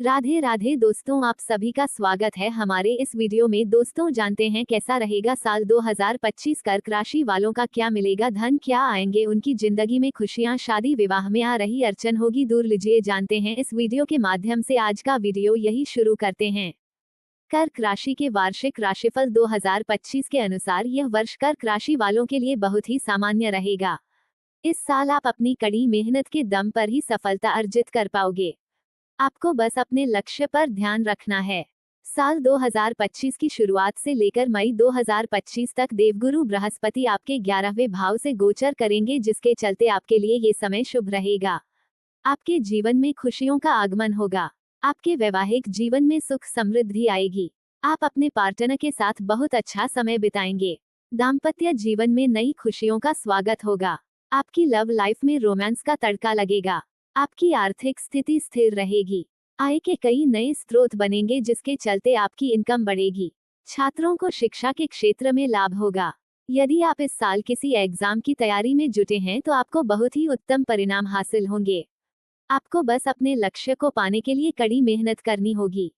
राधे राधे दोस्तों, आप सभी का स्वागत है हमारे इस वीडियो में। दोस्तों, जानते हैं कैसा रहेगा साल 2025। कर्क राशि वालों का क्या मिलेगा, धन क्या आएंगे, उनकी जिंदगी में खुशियां, शादी विवाह में आ रही अड़चन होगी दूर। लीजिए जानते हैं इस वीडियो के माध्यम से। आज का वीडियो यही शुरू करते हैं। कर्क राशि के वार्षिक राशिफल 2025 के अनुसार यह वर्ष कर्क राशि वालों के लिए बहुत ही सामान्य रहेगा। इस साल आप अपनी कड़ी मेहनत के दम पर ही सफलता अर्जित कर पाओगे। आपको बस अपने लक्ष्य पर ध्यान रखना है। साल 2025 की शुरुआत से लेकर मई 2025 तक देवगुरु बृहस्पति आपके 11वें भाव से गोचर करेंगे, जिसके चलते आपके लिए ये समय शुभ रहेगा। आपके जीवन में खुशियों का आगमन होगा। आपके वैवाहिक जीवन में सुख समृद्धि आएगी। आप अपने पार्टनर के साथ बहुत अच्छा समय बिताएंगे। दाम्पत्य जीवन में नई खुशियों का स्वागत होगा। आपकी लव लाइफ में रोमांस का तड़का लगेगा। आपकी आर्थिक स्थिति स्थिर रहेगी। आय के कई नए स्रोत बनेंगे, जिसके चलते आपकी इनकम बढ़ेगी। छात्रों को शिक्षा के क्षेत्र में लाभ होगा। यदि आप इस साल किसी एग्जाम की तैयारी में जुटे हैं तो आपको बहुत ही उत्तम परिणाम हासिल होंगे। आपको बस अपने लक्ष्य को पाने के लिए कड़ी मेहनत करनी होगी।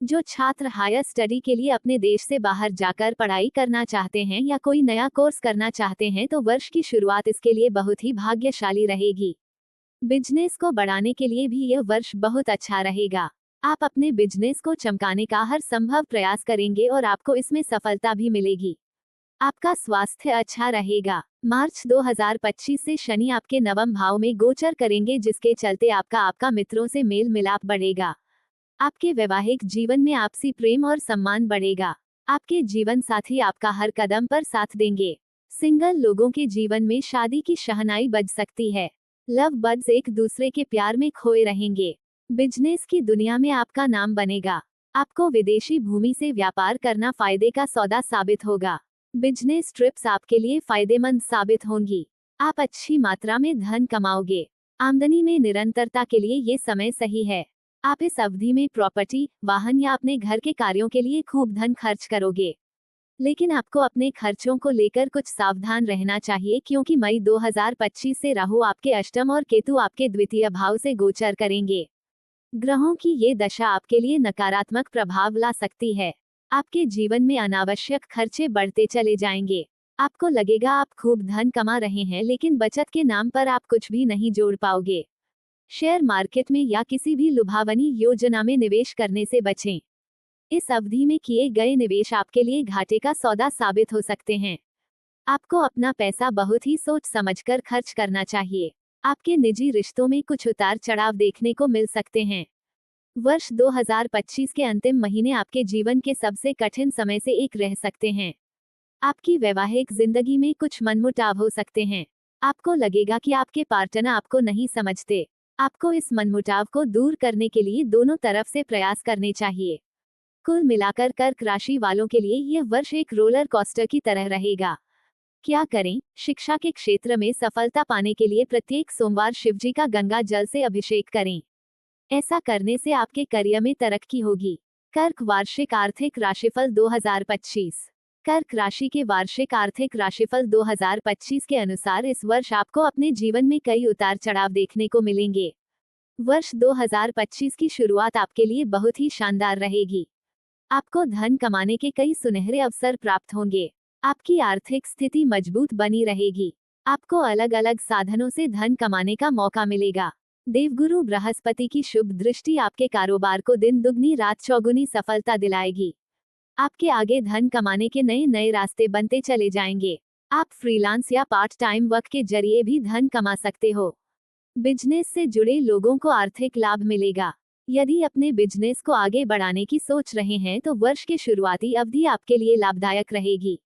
जो छात्र हायर स्टडी के लिए अपने देश से बाहर जाकर पढ़ाई करना चाहते हैं या कोई नया कोर्स करना चाहते हैं तो वर्ष की शुरुआत इसके लिए बहुत ही भाग्यशाली रहेगी। बिजनेस को बढ़ाने के लिए भी यह वर्ष बहुत अच्छा रहेगा। आप अपने बिजनेस को चमकाने का हर संभव प्रयास करेंगे और आपको इसमें सफलता भी मिलेगी। आपका स्वास्थ्य अच्छा रहेगा। मार्च 2025 से शनि आपके नवम भाव में गोचर करेंगे, जिसके चलते आपका मित्रों से मेल मिलाप बढ़ेगा। आपके वैवाहिक जीवन में आपसी प्रेम और सम्मान बढ़ेगा। आपके जीवन साथी आपका हर कदम पर साथ देंगे। सिंगल लोगों के जीवन में शादी की शहनाई बज सकती है। लव बर्ड्स एक दूसरे के प्यार में खोए रहेंगे। बिजनेस की दुनिया में आपका नाम बनेगा। आपको विदेशी भूमि से व्यापार करना फायदे का सौदा साबित होगा। बिजनेस ट्रिप्स आपके लिए फायदेमंद साबित होंगी। आप अच्छी मात्रा में धन कमाओगे। आमदनी में निरंतरता के लिए ये समय सही है। आप इस अवधि में प्रॉपर्टी, वाहन या अपने घर के कार्यों के लिए खूब धन खर्च करोगे। लेकिन आपको अपने खर्चों को लेकर कुछ सावधान रहना चाहिए, क्योंकि मई 2025 से राहु आपके अष्टम और केतु आपके द्वितीय भाव से गोचर करेंगे। ग्रहों की ये दशा आपके लिए नकारात्मक प्रभाव ला सकती है। आपके जीवन में अनावश्यक खर्चे बढ़ते चले जाएंगे। आपको लगेगा आप खूब धन कमा रहे हैं, लेकिन बचत के नाम पर आप कुछ भी नहीं जोड़ पाओगे। शेयर मार्केट में या किसी भी लुभावनी योजना में निवेश करने से बचें। इस अवधि में किए गए निवेश आपके लिए घाटे का सौदा साबित हो सकते हैं। आपको अपना पैसा बहुत ही सोच समझकर खर्च करना चाहिए। आपके निजी रिश्तों में कुछ उतार चढ़ाव देखने को मिल सकते हैं। वर्ष 2025 के अंतिम महीने आपके जीवन के सबसे कठिन समय से एक रह सकते हैं। आपकी वैवाहिक जिंदगी में कुछ मनमुटाव हो सकते हैं। आपको लगेगा कि आपके पार्टनर आपको नहीं समझते। आपको इस मनमुटाव को दूर करने के लिए दोनों तरफ से प्रयास करने चाहिए। कुल मिलाकर कर्क राशि वालों के लिए यह वर्ष एक रोलर कोस्टर की तरह रहेगा। क्या करें? शिक्षा के क्षेत्र में सफलता पाने के लिए प्रत्येक सोमवार शिवजी का गंगा जल से अभिषेक करें। ऐसा करने से आपके करियर में तरक्की होगी। कर्क वार्षिक आर्थिक राशिफल 2025। कर्क राशि के वार्षिक आर्थिक राशिफल 2025 के अनुसार इस वर्ष आपको अपने जीवन में कई उतार चढ़ाव देखने को मिलेंगे। वर्ष 2025 की शुरुआत आपके लिए बहुत ही शानदार रहेगी। आपको धन कमाने के कई सुनहरे अवसर प्राप्त होंगे। आपकी आर्थिक स्थिति मजबूत बनी रहेगी। आपको अलग अलग साधनों से धन कमाने का मौका मिलेगा। देवगुरु बृहस्पति की शुभ दृष्टि आपके कारोबार को दिन दुगनी रात चौगुनी सफलता दिलाएगी। आपके आगे धन कमाने के नए नए रास्ते बनते चले जाएंगे। आप फ्रीलांस या पार्ट टाइम वर्क के जरिए भी धन कमा सकते हो। बिजनेस से जुड़े लोगों को आर्थिक लाभ मिलेगा। यदि अपने बिजनेस को आगे बढ़ाने की सोच रहे हैं तो वर्ष की शुरुआती अवधि आपके लिए लाभदायक रहेगी।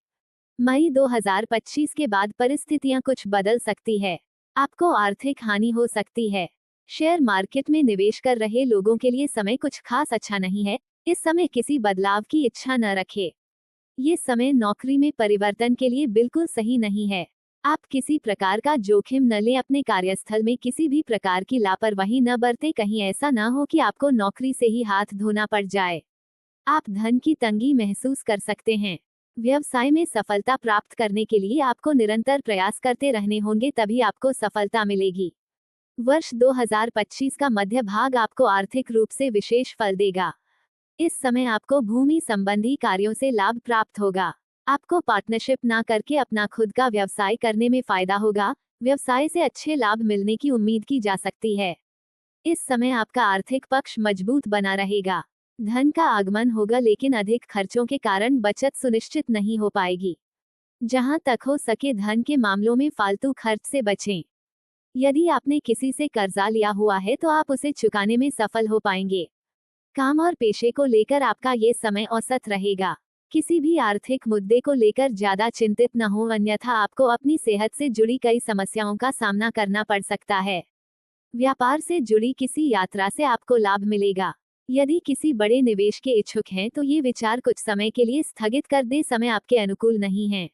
मई 2025 के बाद परिस्थितियां कुछ बदल सकती है। आपको आर्थिक हानि हो सकती है। शेयर मार्केट में निवेश कर रहे लोगों के लिए समय कुछ खास अच्छा नहीं है। इस समय किसी बदलाव की इच्छा न रखें। ये समय नौकरी में परिवर्तन के लिए बिल्कुल सही नहीं है। आप किसी प्रकार का जोखिम न लें। अपने कार्यस्थल में किसी भी प्रकार की लापरवाही न बरतें। कहीं ऐसा न हो कि आपको नौकरी से ही हाथ धोना पड़ जाए। आप धन की तंगी महसूस कर सकते हैं। व्यवसाय में सफलता प्राप्त करने के लिए आपको निरंतर प्रयास करते रहने होंगे, तभी आपको सफलता मिलेगी। वर्ष 2025 का मध्य भाग आपको आर्थिक रूप से विशेष फल देगा। इस समय आपको भूमि संबंधी कार्यों से लाभ प्राप्त होगा। आपको पार्टनरशिप ना करके अपना खुद का व्यवसाय करने में फायदा होगा। व्यवसाय से अच्छे लाभ मिलने की उम्मीद की जा सकती है। इस समय आपका आर्थिक पक्ष मजबूत बना रहेगा। धन का आगमन होगा, लेकिन अधिक खर्चों के कारण बचत सुनिश्चित नहीं हो पाएगी। जहां तक हो सके धन के मामलों में फालतू खर्च से बचें। यदि आपने किसी से कर्जा लिया हुआ है तो आप उसे चुकाने में सफल हो पाएंगे। काम और पेशे को लेकर आपका ये समय औसत रहेगा। किसी भी आर्थिक मुद्दे को लेकर ज्यादा चिंतित न हो, अन्यथा आपको अपनी सेहत से जुड़ी कई समस्याओं का सामना करना पड़ सकता है। व्यापार से जुड़ी किसी यात्रा से आपको लाभ मिलेगा। यदि किसी बड़े निवेश के इच्छुक हैं तो ये विचार कुछ समय के लिए स्थगित कर दे, समय आपके अनुकूल नहीं है।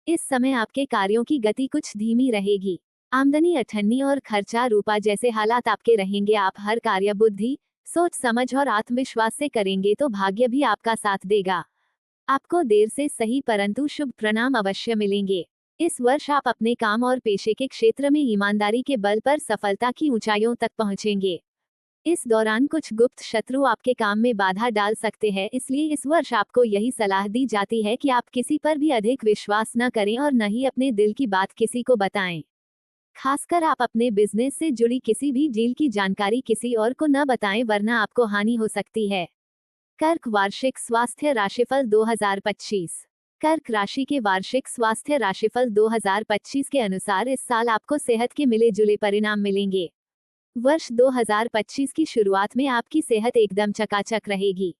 इस समय आपके कार्यों की गति कुछ धीमी रहेगी। आमदनी अठन्नी और खर्चा रूपा जैसे हालात आपके रहेंगे। आप हर कार्य बुद्धि, सोच समझ और आत्मविश्वास से करेंगे तो भाग्य भी आपका साथ देगा। आपको देर से सही परंतु शुभ परिणाम अवश्य मिलेंगे। इस वर्ष आप अपने काम और पेशे के क्षेत्र में ईमानदारी के बल पर सफलता की ऊंचाइयों तक पहुंचेंगे। इस दौरान कुछ गुप्त शत्रु आपके काम में बाधा डाल सकते हैं, इसलिए इस वर्ष आपको यही सलाह दी जाती है कि आप किसी पर भी अधिक विश्वास न करें और न ही अपने दिल की बात किसी को बताएं। खासकर आप अपने बिजनेस से जुड़ी किसी भी डील की जानकारी किसी और को न बताएं, वरना आपको हानि हो सकती है। कर्क वार्षिक स्वास्थ्य राशिफल 2025। कर्क राशि के वार्षिक स्वास्थ्य राशिफल 2025 के अनुसार इस साल आपको सेहत के मिले जुले परिणाम मिलेंगे। वर्ष 2025 की शुरुआत में आपकी सेहत एकदम चकाचक रहेगी।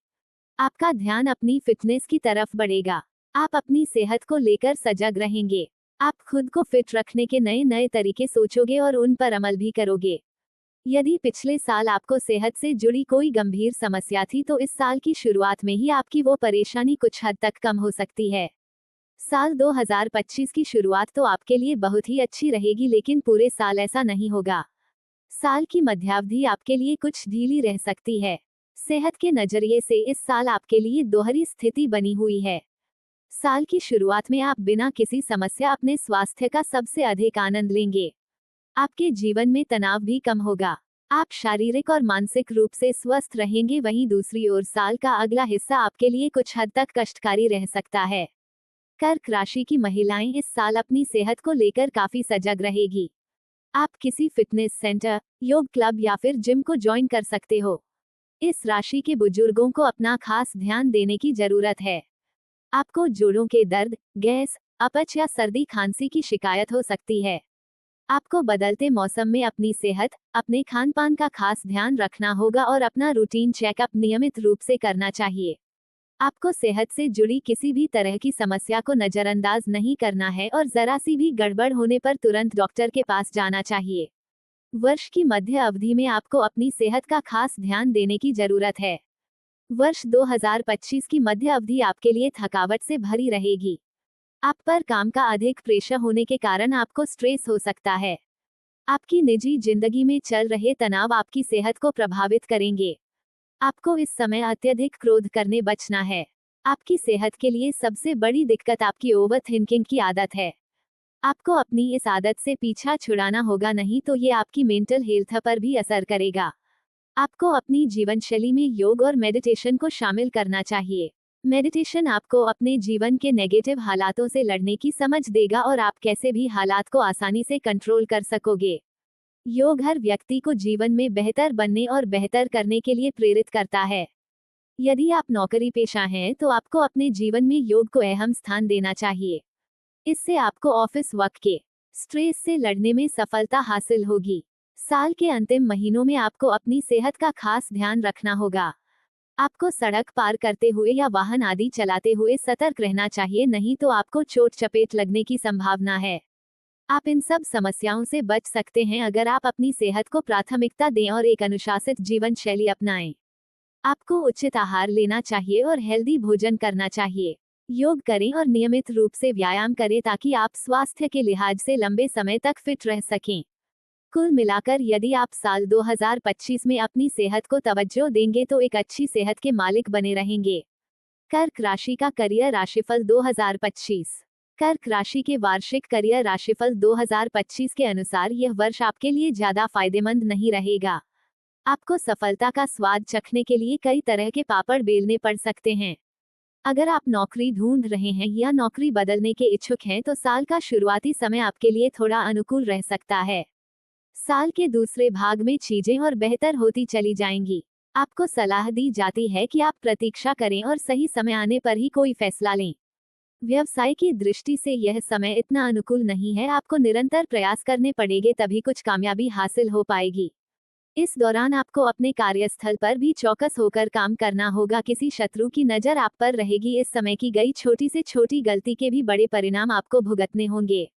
आपका ध्यान अपनी फिटनेस की तरफ बढ़ेगा। आप अपनी सेहत को लेकर सजग रहेंगे। आप खुद को फिट रखने के नए नए तरीके सोचोगे और उन पर अमल भी करोगे। यदि पिछले साल आपको सेहत से जुड़ी कोई गंभीर समस्या थी तो इस साल की शुरुआत में ही आपकी वो परेशानी कुछ हद तक कम हो सकती है। साल 2025 की शुरुआत तो आपके लिए बहुत ही अच्छी रहेगी, लेकिन पूरे साल ऐसा नहीं होगा। साल की मध्यावधि आपके लिए कुछ ढीली रह सकती है। सेहत के नजरिए से इस साल आपके लिए दोहरी स्थिति बनी हुई है। साल की शुरुआत में आप बिना किसी समस्या अपने स्वास्थ्य का सबसे अधिक आनंद लेंगे। आपके जीवन में तनाव भी कम होगा। आप शारीरिक और मानसिक रूप से स्वस्थ रहेंगे। वहीं दूसरी ओर साल का अगला हिस्सा आपके लिए कुछ हद तक कष्टकारी रह सकता है। कर्क राशि की महिलाएं इस साल अपनी सेहत को लेकर काफी सजग रहेगी। आप किसी फिटनेस सेंटर, योग क्लब या फिर जिम को ज्वाइन कर सकते हो। इस राशि के बुजुर्गों को अपना खास ध्यान देने की जरूरत है। आपको जोड़ों के दर्द, गैस, अपच या सर्दी खांसी की शिकायत हो सकती है। आपको बदलते मौसम में अपनी सेहत, अपने खान पान का खास ध्यान रखना होगा और अपना रूटीन चेकअप नियमित रूप से करना चाहिए। आपको सेहत से जुड़ी किसी भी तरह की समस्या को नजरअंदाज नहीं करना है और जरा सी भी गड़बड़ होने पर तुरंत डॉक्टर के पास जाना चाहिए। वर्ष की मध्य अवधि में आपको अपनी सेहत का खास ध्यान देने की जरूरत है। वर्ष 2025 की मध्य अवधि आपके लिए थकावट से भरी रहेगी। आप पर काम का अधिक प्रेशर होने के कारण आपको स्ट्रेस हो सकता है। आपकी निजी जिंदगी में चल रहे तनाव आपकी सेहत को प्रभावित करेंगे। आपको इस समय अत्यधिक क्रोध करने बचना है। आपकी सेहत के लिए सबसे बड़ी दिक्कत आपकी ओवर थिंकिंग की आदत है। आपको अपनी इस आदत से पीछा छुड़ाना होगा, नहीं तो ये आपकी मेंटल हेल्थ पर भी असर करेगा। आपको अपनी जीवनशैली में योग और मेडिटेशन को शामिल करना चाहिए। मेडिटेशन आपको अपने जीवन के नेगेटिव हालातों से लड़ने की समझ देगा और आप कैसे भी हालात को आसानी से कंट्रोल कर सकोगे। योग हर व्यक्ति को जीवन में बेहतर बनने और बेहतर करने के लिए प्रेरित करता है। यदि आप नौकरी पेशा हैं तो आपको अपने जीवन में योग को अहम स्थान देना चाहिए। इससे आपको ऑफिस वर्क के स्ट्रेस से लड़ने में सफलता हासिल होगी। साल के अंतिम महीनों में आपको अपनी सेहत का खास ध्यान रखना होगा। आपको सड़क पार करते हुए या वाहन आदि चलाते हुए सतर्क रहना चाहिए, नहीं तो आपको चोट चपेट लगने की संभावना है। आप इन सब समस्याओं से बच सकते हैं अगर आप अपनी सेहत को प्राथमिकता दें और एक अनुशासित जीवन शैली अपनाएं। आपको उचित आहार लेना चाहिए और हेल्दी भोजन करना चाहिए। योग करें और नियमित रूप से व्यायाम करें ताकि आप स्वास्थ्य के लिहाज से लंबे समय तक फिट रह सकें। कुल मिलाकर यदि आप साल 2025 में अपनी सेहत को तवज्जो देंगे तो एक अच्छी सेहत के मालिक बने रहेंगे। कर्क राशि का करियर राशिफल 2025। कर्क राशि के वार्षिक करियर राशिफल 2025 के अनुसार यह वर्ष आपके लिए ज्यादा फायदेमंद नहीं रहेगा। आपको सफलता का स्वाद चखने के लिए कई तरह के पापड़ बेलने पड़ सकते हैं। अगर आप नौकरी ढूंढ रहे हैं या नौकरी बदलने के इच्छुक हैं तो साल का शुरुआती समय आपके लिए थोड़ा अनुकूल रह सकता है। साल के दूसरे भाग में चीजें और बेहतर होती चली जाएंगी। आपको सलाह दी जाती है कि आप प्रतीक्षा करें और सही समय आने पर ही कोई फैसला लें। व्यवसाय की दृष्टि से यह समय इतना अनुकूल नहीं है, आपको निरंतर प्रयास करने पड़ेंगे तभी कुछ कामयाबी हासिल हो पाएगी। इस दौरान आपको अपने कार्यस्थल पर भी चौकस होकर काम करना होगा। किसी शत्रु की नजर आप पर रहेगी। इस समय की गई छोटी से छोटी गलती के भी बड़े परिणाम आपको भुगतने होंगे।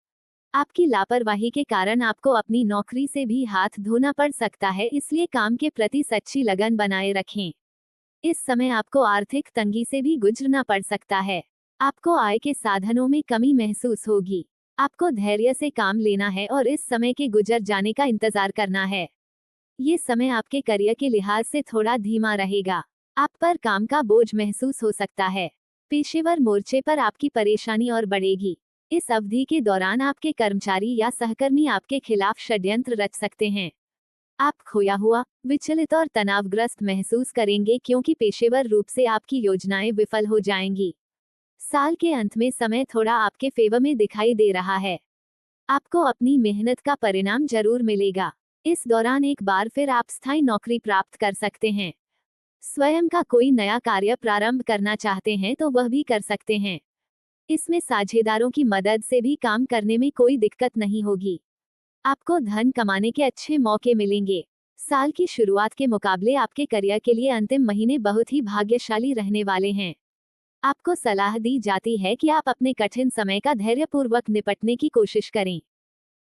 आपकी लापरवाही के कारण आपको अपनी नौकरी से भी हाथ धोना पड़ सकता है, इसलिए काम के प्रति सच्ची लगन बनाए रखें। इस समय आपको आर्थिक तंगी से भी गुजरना पड़ सकता है। आपको आय के साधनों में कमी महसूस होगी। आपको धैर्य से काम लेना है और इस समय के गुजर जाने का इंतजार करना है। ये समय आपके करियर के लिहाज से थोड़ा धीमा रहेगा। आप पर काम का बोझ महसूस हो सकता है। पेशेवर मोर्चे पर आपकी परेशानी और बढ़ेगी। इस अवधि के दौरान आपके कर्मचारी या सहकर्मी आपके खिलाफ षड्यंत्र रच सकते हैं। आप खोया हुआ, विचलित और तनावग्रस्त महसूस करेंगे क्योंकि पेशेवर रूप से आपकी योजनाएं विफल हो जाएंगी। साल के अंत में समय थोड़ा आपके फेवर में दिखाई दे रहा है। आपको अपनी मेहनत का परिणाम जरूर मिलेगा। इस दौरान एक बार फिर आप स्थायी नौकरी प्राप्त कर सकते हैं। स्वयं का कोई नया कार्य प्रारंभ करना चाहते हैं तो वह भी कर सकते हैं। इसमें साझेदारों की मदद से भी काम करने में कोई दिक्कत नहीं होगी। आपको धन कमाने के अच्छे मौके मिलेंगे। साल की शुरुआत के मुकाबले आपके करियर के लिए अंतिम महीने बहुत ही भाग्यशाली रहने वाले हैं। आपको सलाह दी जाती है कि आप अपने कठिन समय का धैर्यपूर्वक निपटने की कोशिश करें।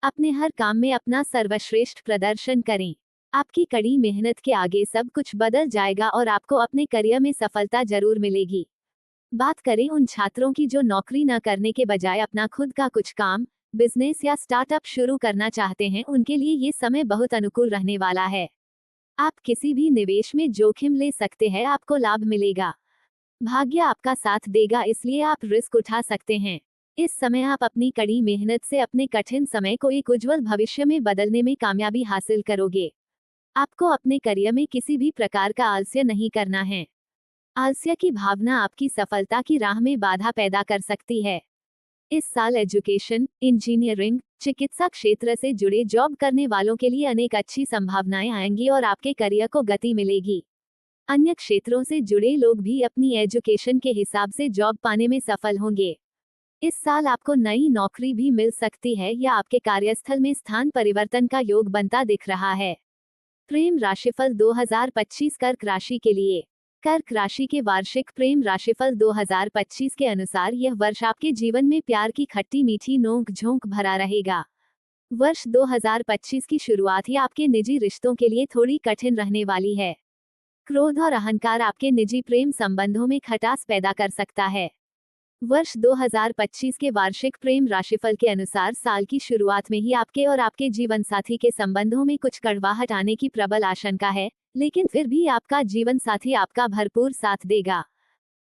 अपने हर काम में अपना सर्वश्रेष्ठ प्रदर्शन करें। आपकी कड़ी मेहनत के आगे सब कुछ बदल जाएगा और आपको अपने करियर में सफलता जरूर मिलेगी। बात करें उन छात्रों की जो नौकरी न करने के बजाय अपना खुद का कुछ काम, बिजनेस या स्टार्टअप शुरू करना चाहते हैं, उनके लिए ये समय बहुत अनुकूल रहने वाला है। आप किसी भी निवेश में जोखिम ले सकते हैं, आपको लाभ मिलेगा। भाग्य आपका साथ देगा, इसलिए आप रिस्क उठा सकते हैं। इस समय आप अपनी कड़ी मेहनत से अपने कठिन समय को एक उज्जवल भविष्य में बदलने में कामयाबी हासिल करोगे। आपको अपने करियर में किसी भी प्रकार का आलस्य नहीं करना है। आलस्य की भावना आपकी सफलता की राह में बाधा पैदा कर सकती है। इस साल एजुकेशन, इंजीनियरिंग, चिकित्सा क्षेत्र से जुड़े जॉब करने वालों के लिए अनेक अच्छी संभावनाएं आएंगी और आपके करियर को गति मिलेगी। अन्य क्षेत्रों से जुड़े लोग भी अपनी एजुकेशन के हिसाब से जॉब पाने में सफल होंगे। इस साल आपको नई नौकरी भी मिल सकती है या आपके कार्यस्थल में स्थान परिवर्तन का योग बनता दिख रहा है। प्रेम राशिफल 2025 कर्क राशि के लिए। कर्क राशि के वार्षिक प्रेम राशिफल 2025 के अनुसार यह वर्ष आपके जीवन में प्यार की खट्टी मीठी नोक झोंक भरा रहेगा। वर्ष 2025 की शुरुआत ही आपके निजी रिश्तों के लिए थोड़ी कठिन रहने वाली है। क्रोध और अहंकार आपके निजी प्रेम संबंधों में खटास पैदा कर सकता है। वर्ष 2025 के वार्षिक प्रेम राशिफल के अनुसार साल की शुरुआत में ही आपके और आपके जीवन साथी के संबंधों में कुछ कड़वाहट आने की प्रबल आशंका है, लेकिन फिर भी आपका जीवन साथी आपका भरपूर साथ देगा।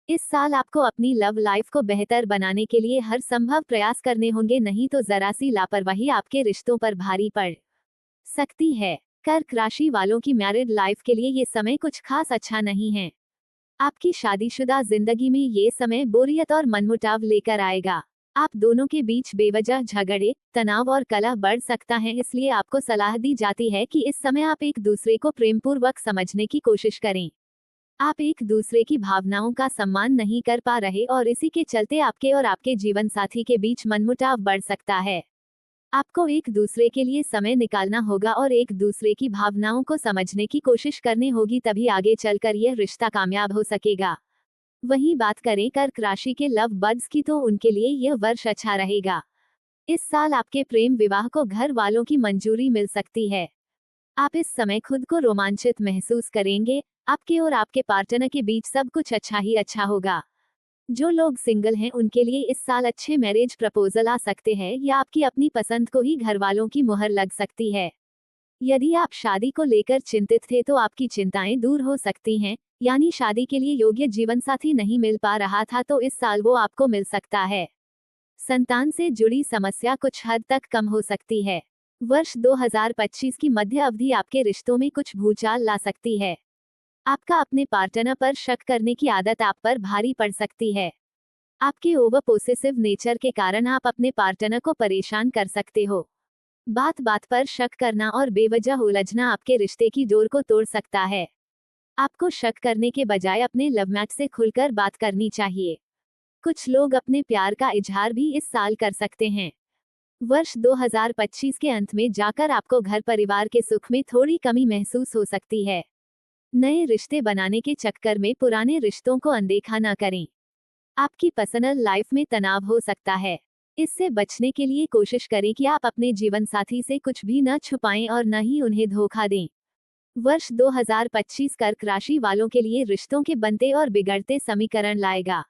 इस साल आपको अपनी लव लाइफ को बेहतर बनाने के लिए हर संभव प्रयास करने होंगे, नहीं तो जरा सी लापरवाही आपके रिश्तों पर भारी पड़ सकती है। कर्क राशि वालों की मैरिड लाइफ के लिए ये समय कुछ खास अच्छा नहीं है। आपकी शादीशुदा जिंदगी में ये समय बोरियत और मनमुटाव लेकर आएगा। आप दोनों के बीच बेवजह झगड़े, तनाव और कलह बढ़ सकता है, इसलिए आपको सलाह दी जाती है कि इस समय आप एक दूसरे को प्रेमपूर्वक समझने की कोशिश करें। आप एक दूसरे की भावनाओं का सम्मान नहीं कर पा रहे और इसी के चलते आपके और आपके जीवन साथी के बीच मनमुटाव बढ़ सकता है। आपको एक दूसरे के लिए समय निकालना होगा और एक दूसरे की भावनाओं को समझने की कोशिश करनी होगी, तभी आगे चलकर यह रिश्ता कामयाब हो सकेगा। वहीं बात करें कर्क राशि के लव बर्ड्स की, तो उनके लिए यह वर्ष अच्छा रहेगा। इस साल आपके प्रेम विवाह को घर वालों की मंजूरी मिल सकती है। आप इस समय खुद को रोमांचित महसूस करेंगे। आपके और आपके पार्टनर के बीच सब कुछ अच्छा ही अच्छा होगा। जो लोग सिंगल हैं उनके लिए इस साल अच्छे मैरिज प्रपोजल आ सकते हैं या आपकी अपनी पसंद को ही घर वालों की मुहर लग सकती है। यदि आप शादी को लेकर चिंतित थे तो आपकी चिंताएं दूर हो सकती हैं, यानी शादी के लिए योग्य जीवनसाथी नहीं मिल पा रहा था तो इस साल वो आपको मिल सकता है। संतान से जुड़ी समस्या कुछ हद तक कम हो सकती है। वर्ष 2025 की मध्य अवधि आपके रिश्तों में कुछ भूचाल ला सकती है। आपका अपने पार्टनर पर शक करने की आदत आप पर भारी पड़ सकती है। आपके ओवर पोसेसिव नेचर के कारण आप अपने पार्टनर को परेशान कर सकते हो। बात बात पर शक करना और बेवजह उलझना आपके रिश्ते की डोर को तोड़ सकता है। आपको शक करने के बजाय अपने लवमेट से खुलकर बात करनी चाहिए। कुछ लोग अपने प्यार का इजहार भी इस साल कर सकते हैं। वर्ष 2025 के अंत में जाकर आपको घर परिवार के सुख में थोड़ी कमी महसूस हो सकती है। नए रिश्ते बनाने के चक्कर में पुराने रिश्तों को अनदेखा न करें। आपकी पर्सनल लाइफ में तनाव हो सकता है। इससे बचने के लिए कोशिश करें कि आप अपने जीवन साथी से कुछ भी न छुपाएं और न ही उन्हें धोखा दें। वर्ष 2025 कर्क राशि वालों के लिए रिश्तों के बनते और बिगड़ते समीकरण लाएगा।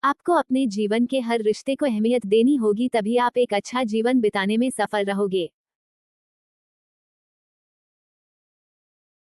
आपको अपने जीवन के हर रिश्ते को अहमियत देनी होगी, तभी आप एक अच्छा जीवन बिताने में सफल रहोगे।